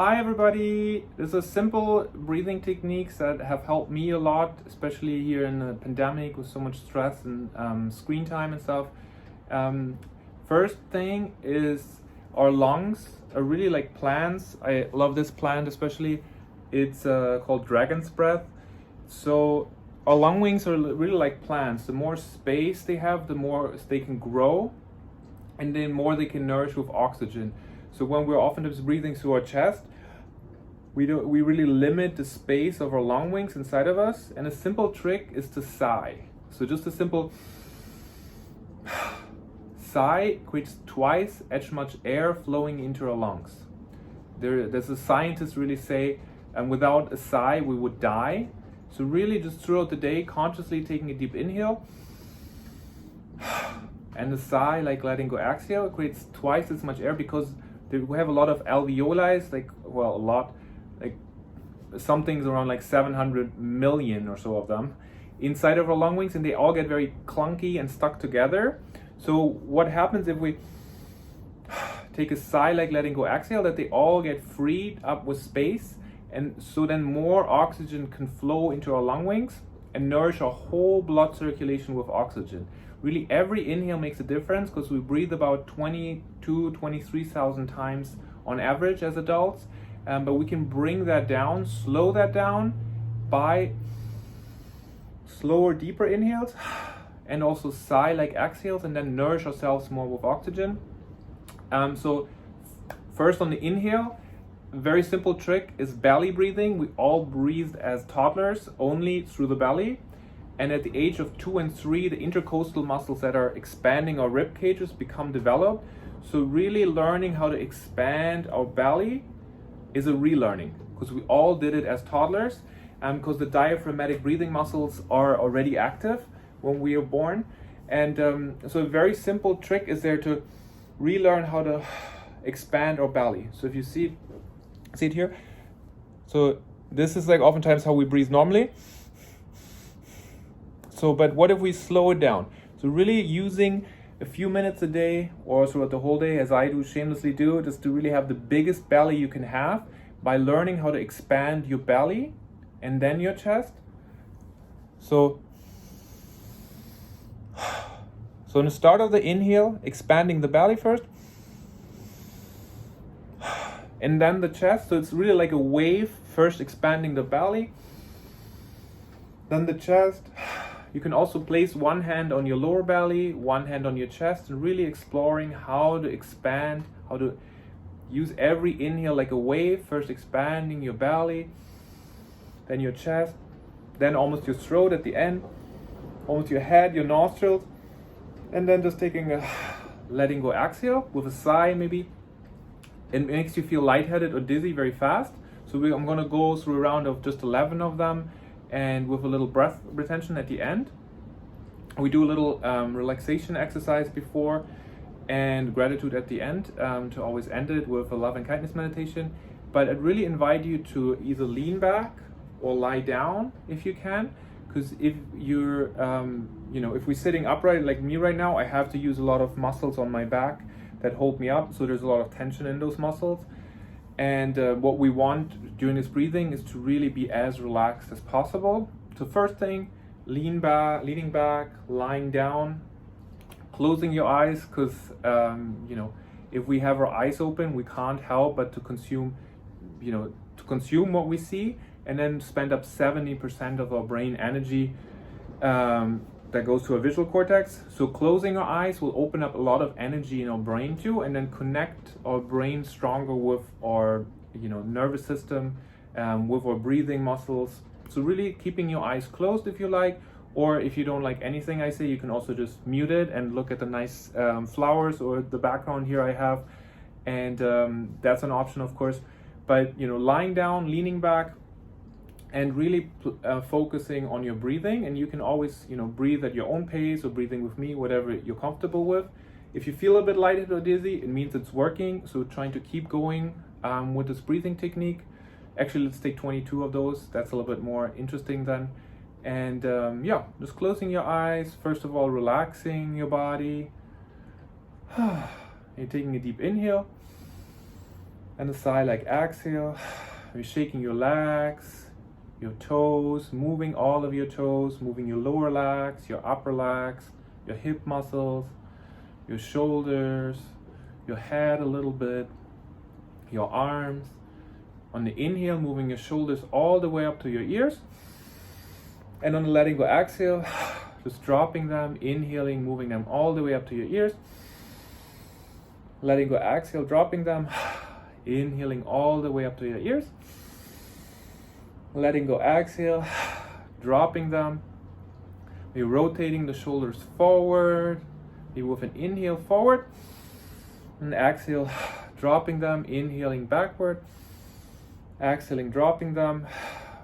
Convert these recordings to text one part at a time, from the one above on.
Hi everybody! This is simple breathing techniques that have helped me a lot, especially here in the pandemic with so much stress and screen time and stuff. First thing is our lungs are really like plants. I love this plant especially. It's called dragon's breath. So our lung wings are really like plants. The more space they have, the more they can grow, and the more they can nourish with oxygen. So when we're oftentimes breathing through our chest, we really limit the space of our lung wings inside of us. And a simple trick is to sigh. So just a simple sigh creates twice as much air flowing into our lungs. There's a scientist really say, without a sigh we would die. So really just throughout the day, consciously taking a deep inhale and a sigh, like letting go exhale, creates twice as much air because we have a lot of alveoli, like some things around like 700 million or so of them inside of our lung wings, and they all get very clunky and stuck together. So what happens if we take a sigh, like letting go exhale, that they all get freed up with space, and so then more oxygen can flow into our lung wings and nourish our whole blood circulation with oxygen. Really, every inhale makes a difference because we breathe about 23,000 times on average as adults. But we can bring that down, slow that down by slower, deeper inhales and also sigh like exhales, and then nourish ourselves more with oxygen. So first on the inhale, very simple trick is belly breathing. We all breathed as toddlers only through the belly. And at the age of 2 and 3, the intercostal muscles that are expanding our rib cages become developed. So really learning how to expand our belly is a relearning, because we all did it as toddlers, and because the diaphragmatic breathing muscles are already active when we are born. And so a very simple trick is there to relearn how to expand our belly. So if you see it here, so this is like oftentimes how we breathe normally. So, but what if we slow it down? So really using a few minutes a day or throughout the whole day, as I do, shamelessly do, just to really have the biggest belly you can have by learning how to expand your belly and then your chest. So in the start of the inhale, expanding the belly first, and then the chest. So it's really like a wave, first expanding the belly, then the chest. You can also place one hand on your lower belly, one hand on your chest, and really exploring how to expand, how to use every inhale like a wave, first expanding your belly, then your chest, then almost your throat at the end, almost your head, your nostrils, and then just taking a letting go exhale with a sigh maybe. It makes you feel lightheaded or dizzy very fast. So I'm going to go through a round of just 11 of them, and with a little breath retention at the end. We do a little relaxation exercise before and gratitude at the end, to always end it with a love and kindness meditation. But I'd really invite you to either lean back or lie down if you can, because if you're, if we're sitting upright like me right now, I have to use a lot of muscles on my back that hold me up, so there's a lot of tension in those muscles. And what we want during this breathing is to really be as relaxed as possible. So first thing, leaning back, lying down, closing your eyes, because if we have our eyes open, we can't help but to consume what we see, and then spend up 70% of our brain energy that goes to our visual cortex. So closing our eyes will open up a lot of energy in our brain too, and then connect our brain stronger with our nervous system, with our breathing muscles. So really keeping your eyes closed if you like, or if you don't like anything I say, you can also just mute it and look at the nice flowers or the background here I have, and that's an option of course. But lying down, leaning back, and really focusing on your breathing. And you can always breathe at your own pace or breathing with me, whatever you're comfortable with. If you feel a bit lightheaded or dizzy, it means it's working. So trying to keep going with this breathing technique. Actually, let's take 22 of those. That's a little bit more interesting then. And just closing your eyes. First of all, relaxing your body. You're taking a deep inhale. And a sigh like exhale. You're shaking your legs, your toes, moving all of your toes, moving your lower legs, your upper legs, your hip muscles, your shoulders, your head a little bit, your arms. On the inhale, moving your shoulders all the way up to your ears. And on the letting go exhale, just dropping them, inhaling, moving them all the way up to your ears. Letting go exhale, dropping them, inhaling all the way up to your ears. Letting go exhale, dropping them. We're rotating the shoulders forward. Maybe with an inhale forward. And exhale, dropping them, inhaling backward. Exhaling, dropping them.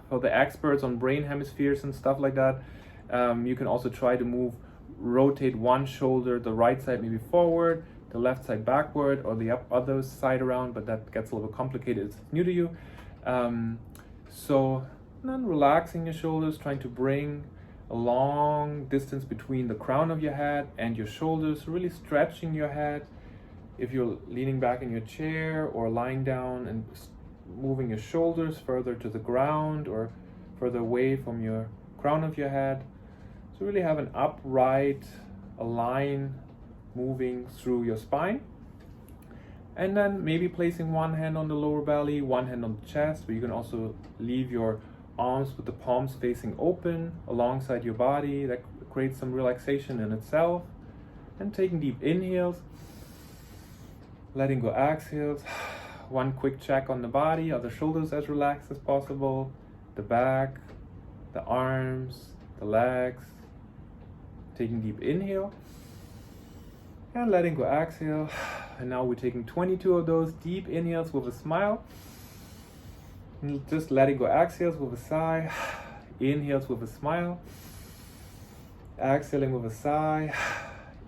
For the experts on brain hemispheres and stuff like that, you can also try to rotate one shoulder, the right side maybe forward, the left side backward, or the other side around, but that gets a little complicated. It's new to you. So then relaxing your shoulders, trying to bring a long distance between the crown of your head and your shoulders, really stretching your head. If you're leaning back in your chair or lying down, and moving your shoulders further to the ground or further away from your crown of your head. So really have an upright, a line moving through your spine. And then maybe placing one hand on the lower belly, one hand on the chest, but you can also leave your arms with the palms facing open alongside your body. That creates some relaxation in itself. And taking deep inhales, letting go exhales. One quick check on the body. Are the shoulders as relaxed as possible? The back, the arms, the legs. Taking deep inhale. And letting go exhale. And now we're taking 22 of those deep inhales with a smile. And just letting go exhales with a sigh. Inhales with a smile. Exhaling with a sigh.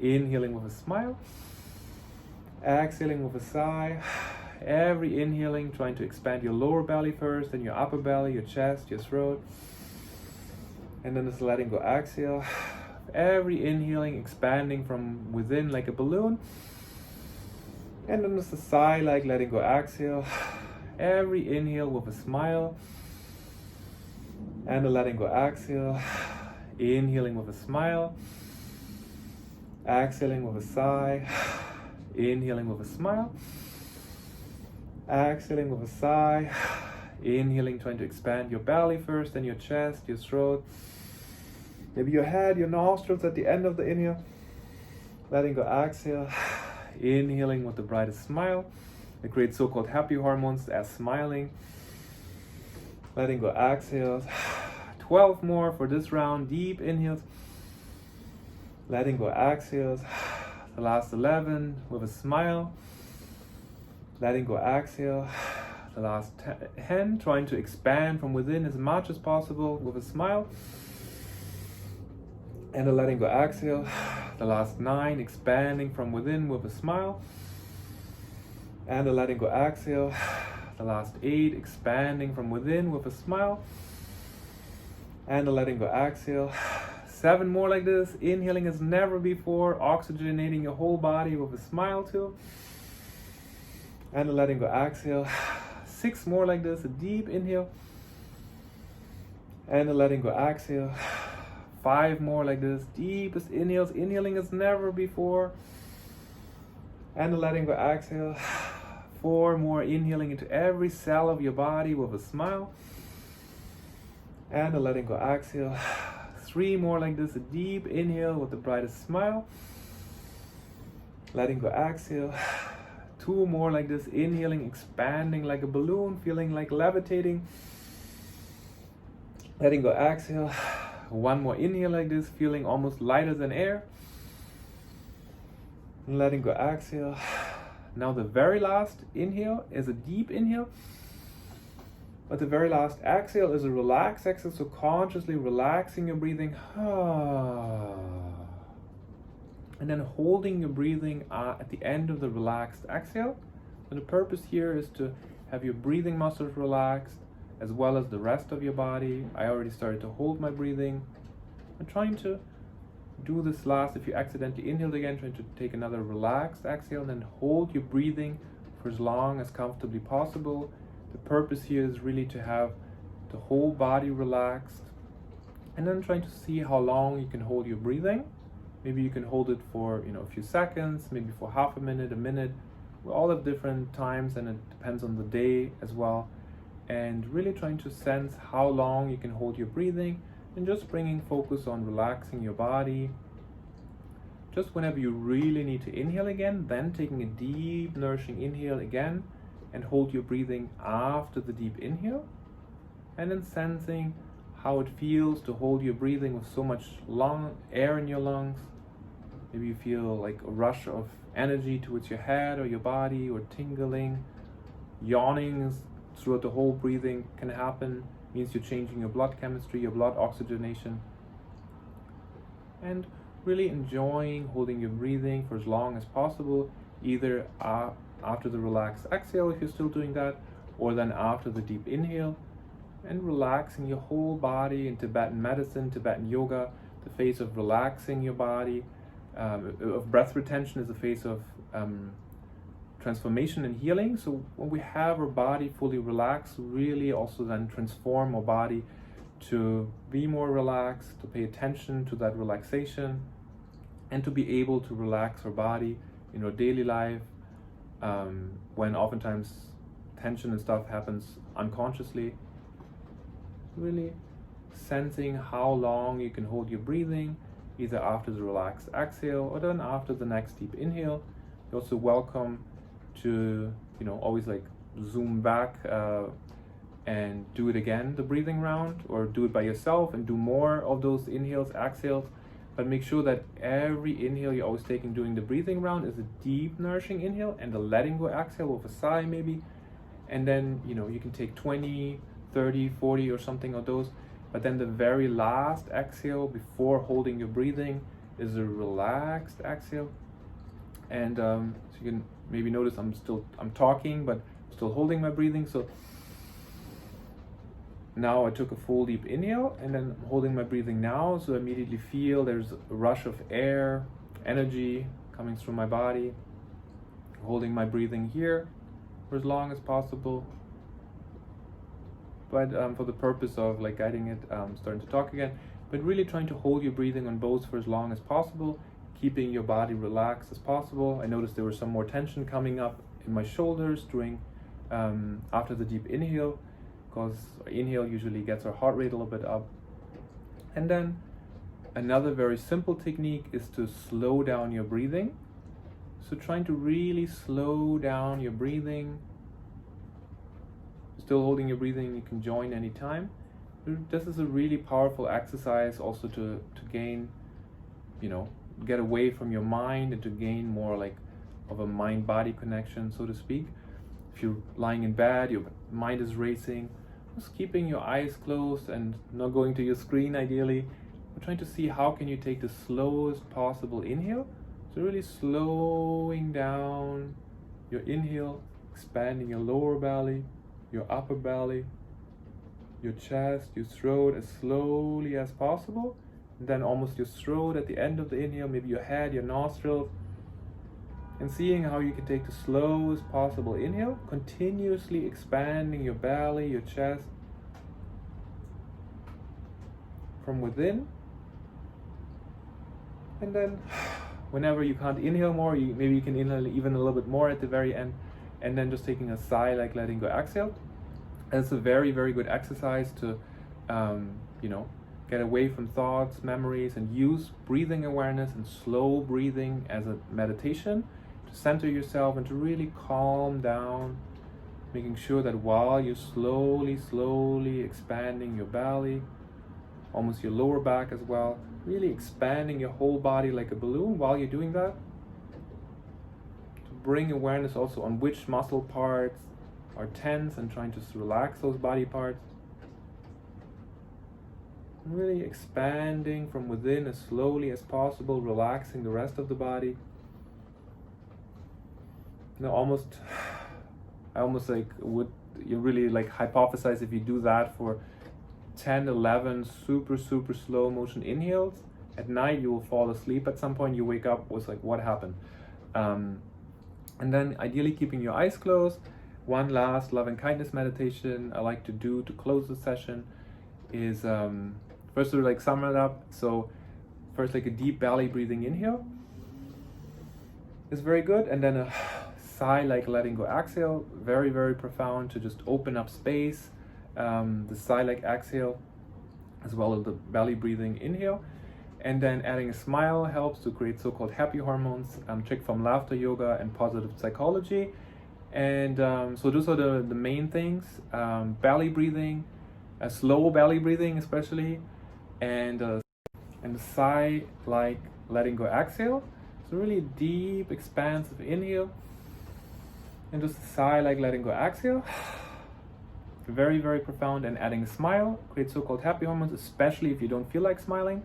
Inhaling with a smile. Exhaling with a sigh. Every inhaling, trying to expand your lower belly first, then your upper belly, your chest, your throat. And then just letting go exhale. Every inhaling, expanding from within like a balloon. And then just a sigh, like letting go exhale. Every inhale with a smile. And a letting go exhale. Inhaling with a smile. Exhaling with a sigh. Inhaling with a smile. Exhaling with a sigh. Inhaling, trying to expand your belly first, then your chest, your throat. Maybe your head, your nostrils at the end of the inhale. Letting go exhale. Inhaling with the brightest smile. It creates so-called happy hormones as smiling. Letting go exhales. 12 more for this round. Deep inhales. Letting go exhales. The last 11 with a smile. Letting go exhale. The last 10, trying to expand from within as much as possible with a smile. And a letting go exhale. The last 9, expanding from within with a smile. And a letting go exhale. The last 8, expanding from within with a smile. And a letting go exhale. 7 more like this, inhaling as never before, oxygenating your whole body with a smile too. And letting go exhale. 6 more like this, a deep inhale. And letting go exhale. 5 more like this, deepest inhales, inhaling as never before. And letting go exhale. 4 more, inhaling into every cell of your body with a smile. And letting go exhale. 3 more like this, a deep inhale with the brightest smile. Letting go exhale. 2 more like this, inhaling, expanding like a balloon, feeling like levitating. Letting go exhale. 1 more inhale like this, feeling almost lighter than air. Letting go exhale. Now the very last inhale is a deep inhale. But the very last exhale is a relaxed exhale, so consciously relaxing your breathing. And then holding your breathing at the end of the relaxed exhale. And the purpose here is to have your breathing muscles relaxed as well as the rest of your body. I already started to hold my breathing. I'm trying to do this last, if you accidentally inhaled again, trying to take another relaxed exhale and then hold your breathing for for as long as comfortably possible. The purpose here is really to have the whole body relaxed, and then trying to see how long you can hold your breathing. Maybe you can hold it for a few seconds, maybe for half a minute. We all have different times, and it depends on the day as well. And really trying to sense how long you can hold your breathing, and just bringing focus on relaxing your body. Just whenever you really need to inhale again, then taking a deep nourishing inhale again, and hold your breathing after the deep inhale, and then sensing how it feels to hold your breathing with so much air in your lungs. Maybe you feel like a rush of energy towards your head or your body, or tingling. Yawning throughout the whole breathing can happen. Means you're changing your blood chemistry, your blood oxygenation. And really enjoying holding your breathing for as long as possible, either after the relaxed exhale if you're still doing that, or then after the deep inhale. And relaxing your whole body. In Tibetan medicine, Tibetan yoga, the phase of relaxing your body, of breath retention, is the phase of transformation and healing. So when we have our body fully relaxed, really also then transform our body to be more relaxed, to pay attention to that relaxation, and to be able to relax our body in our daily life, when oftentimes tension and stuff happens unconsciously. Really sensing how long you can hold your breathing, either after the relaxed exhale or then after the next deep inhale. You're also welcome to always like zoom back and do it again, the breathing round, or do it by yourself and do more of those inhales, exhales. But make sure that every inhale you're always taking during the breathing round is a deep nourishing inhale, and a letting go exhale with a sigh maybe. And then you can take 20, 30, 40 or something of those, but then the very last exhale before holding your breathing is a relaxed exhale. And so you can maybe notice I'm talking, but I'm still holding my breathing. So now I took a full deep inhale, and then I'm holding my breathing now, so I immediately feel there's a rush of air, energy coming through my body. Holding my breathing here for as long as possible. But for the purpose of like guiding it, starting to talk again, but really trying to hold your breathing on both for as long as possible, keeping your body relaxed as possible. I noticed there was some more tension coming up in my shoulders during after the deep inhale, because inhale usually gets our heart rate a little bit up. And then another very simple technique is to slow down your breathing. So trying to really slow down your breathing. Still holding your breathing, you can join anytime. This is a really powerful exercise also to gain, get away from your mind and to gain more like of a mind-body connection, so to speak. If you're lying in bed, your mind is racing, just keeping your eyes closed and not going to your screen ideally. We're trying to see how can you take the slowest possible inhale. So really slowing down your inhale, expanding your lower belly, your upper belly, your chest, your throat as slowly as possible. And then almost your throat at the end of the inhale, maybe your head, your nostrils. And seeing how you can take the slowest possible inhale, continuously expanding your belly, your chest from within. And then whenever you can't inhale more, maybe you can inhale even a little bit more at the very end. And then just taking a sigh, like letting go exhale. And it's a very, very good exercise to, get away from thoughts, memories, and use breathing awareness and slow breathing as a meditation to center yourself and to really calm down, making sure that while you're slowly expanding your belly, almost your lower back as well, really expanding your whole body like a balloon while you're doing that. Bring awareness also on which muscle parts are tense and trying to relax those body parts. Really expanding from within as slowly as possible, relaxing the rest of the body. I almost like would you really like hypothesize if you do that for 10, 11 super slow motion inhales, at night you will fall asleep at some point. You wake up with like, what happened? And then ideally keeping your eyes closed. One last love and kindness meditation I like to do to close the session is first to like sum it up. So first, like a deep belly breathing inhale is very good, and then a sigh, like letting go exhale, very, very profound to just open up space. The sigh like exhale as well as the belly breathing inhale. And then adding a smile helps to create so-called happy hormones, trick from laughter yoga and positive psychology. And so those are the main things. Belly breathing, a slow belly breathing especially, and the sigh like letting go exhale. So really deep, expansive inhale, and just a sigh like letting go exhale. Very, very profound. And adding a smile creates so-called happy hormones, especially if you don't feel like smiling.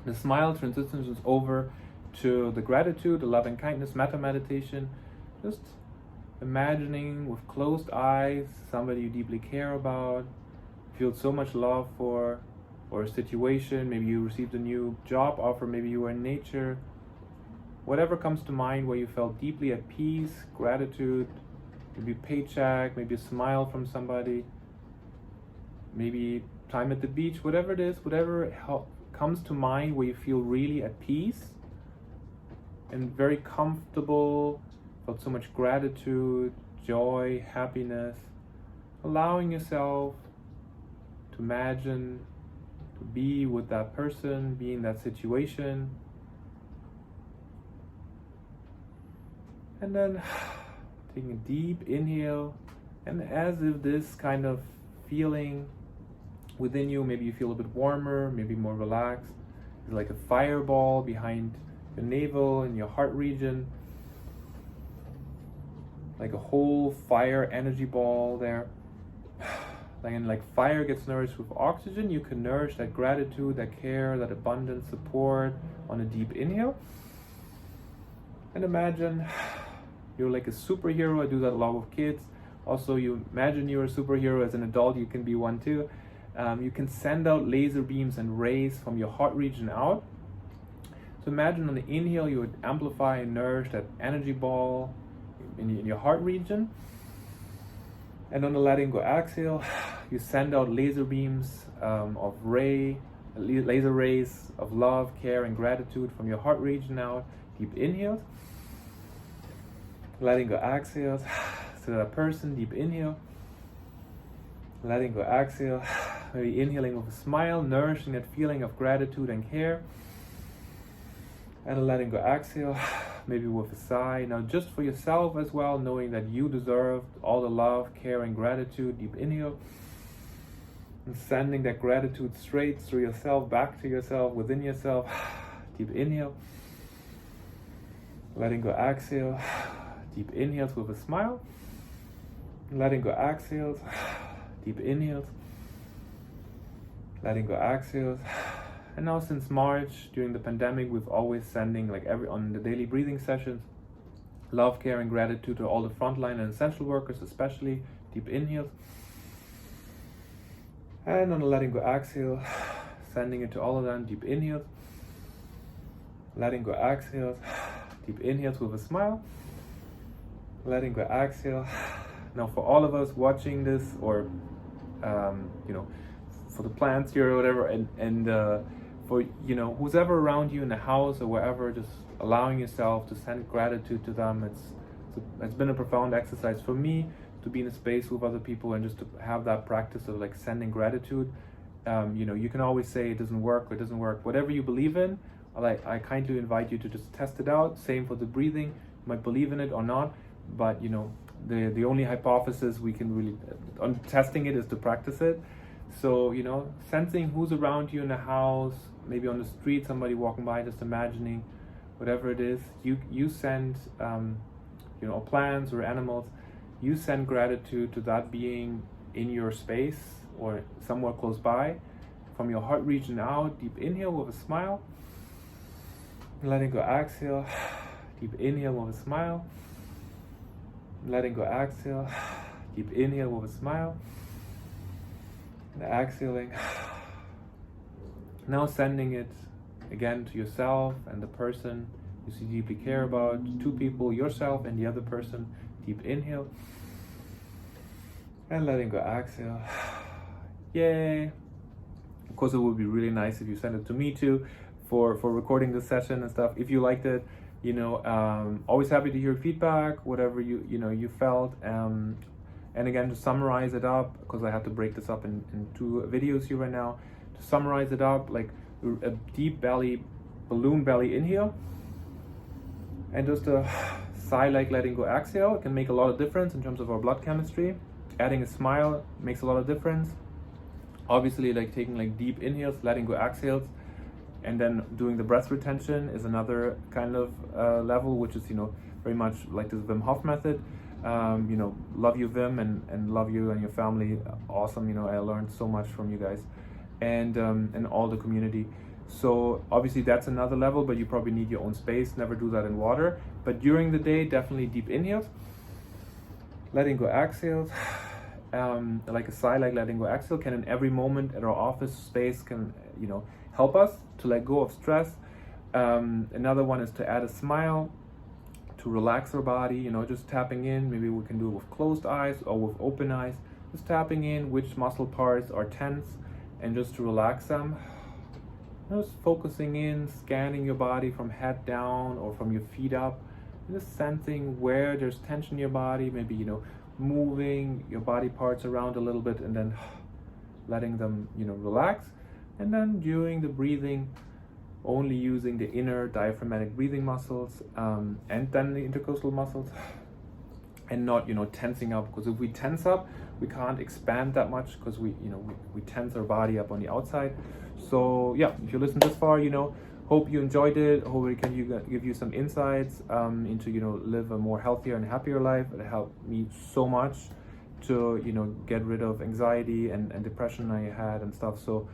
The smile transitions over to the gratitude, the love and kindness metta meditation. Just imagining with closed eyes somebody you deeply care about, feel so much love for, or a situation. Maybe you received a new job offer, maybe you were in nature. Whatever comes to mind where you felt deeply at peace, gratitude, maybe a paycheck, maybe a smile from somebody, maybe time at the beach, whatever it is, whatever comes to mind where you feel really at peace and very comfortable, felt so much gratitude, joy, happiness, allowing yourself to imagine, to be with that person, be in that situation. And then taking a deep inhale, and as if this kind of feeling within you, maybe you feel a bit warmer, maybe more relaxed. It's like a fireball behind your navel and your heart region, like a whole fire energy ball there. And like fire gets nourished with oxygen, you can nourish that gratitude, that care, that abundance, support on a deep inhale. And imagine you're like a superhero. I do that a lot with kids. Also, you imagine you're a superhero as an adult, you can be one too. You can send out laser beams and rays from your heart region out. So imagine on the inhale, you would amplify and nourish that energy ball in your heart region. And on the letting go exhale, you send out laser beams of laser rays of love, care, and gratitude from your heart region out. Deep inhales. Letting go exhales to that person, deep inhale. Letting go exhale, maybe inhaling with a smile, nourishing that feeling of gratitude and care. And letting go exhale, maybe with a sigh. Now just for yourself as well, knowing that you deserve all the love, care, and gratitude, deep inhale. And sending that gratitude straight through yourself, back to yourself, within yourself, deep inhale. Letting go exhale, deep inhales with a smile. Letting go exhales, deep inhales. Letting go exhales. And now since March, during the pandemic, we've always sending on the daily breathing sessions, love, care, and gratitude to all the frontline and essential workers, especially deep inhales. And on the letting go exhale, sending it to all of them, deep inhales. Letting go exhales, deep inhales with a smile. Letting go exhale. Now for all of us watching this, or for the plants here or whatever, and for who's ever around you in the house or wherever, just allowing yourself to send gratitude to them. It's been a profound exercise for me to be in a space with other people and just to have that practice of like sending gratitude. You can always say it doesn't work or it doesn't work. Whatever you believe in, I kindly invite you to just test it out. Same for the breathing. You might believe in it or not, but the only hypothesis we can really on testing it is to practice it. So sensing who's around you in the house, maybe on the street, somebody walking by, just imagining whatever it is, you send plants or animals, you send gratitude to that being in your space or somewhere close by, from your heart region out. Deep inhale with a smile. Letting go exhale. Deep inhale with a smile. Letting go exhale. Deep inhale with a smile. And exhaling. Now sending it again to yourself and the person you deeply care about, 2 people, yourself and the other person. Deep inhale. And letting go, exhale. Yay. Of course, it would be really nice if you send it to me too for recording this session and stuff. If you liked it, always happy to hear feedback, whatever you felt. And again, to summarize it up, because I have to break this up in 2 videos here right now. To summarize it up, like a deep belly, balloon belly inhale, and just a sigh like letting go exhale. It can make a lot of difference in terms of our blood chemistry. Adding a smile makes a lot of difference. Obviously, like taking like deep inhales, letting go exhales, and then doing the breath retention is another kind of level, which is very much like this Wim Hof method. Love you, Wim, and love you and your family. Awesome. I learned so much from you guys, and all the community. So obviously that's another level, but you probably need your own space. Never do that in water. But during the day, definitely deep inhales, letting go exhales, like a sigh like letting go exhale can in every moment at our office space can help us to let go of stress. Another one is to add a smile, to relax our body, just tapping in. Maybe we can do it with closed eyes or with open eyes, just tapping in which muscle parts are tense and just to relax them. Just focusing in, scanning your body from head down or from your feet up, and just sensing where there's tension in your body, maybe moving your body parts around a little bit and then letting them relax. And then during the breathing, only using the inner diaphragmatic breathing muscles and then the intercostal muscles, and not tensing up, because if we tense up we can't expand that much, because we tense our body up on the outside. So yeah, if you listen this far, hope you enjoyed it. Hope it can give you some insights into live a more healthier and happier life. It helped me so much to get rid of anxiety and depression I had and stuff. So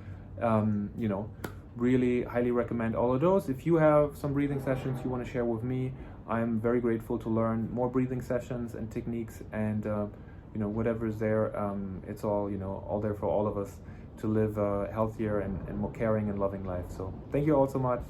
really highly recommend all of those. If you have some breathing sessions you want to share with me, I'm very grateful to learn more breathing sessions and techniques, and whatever is there, it's all there for all of us to live a healthier and more caring and loving life. So thank you all so much.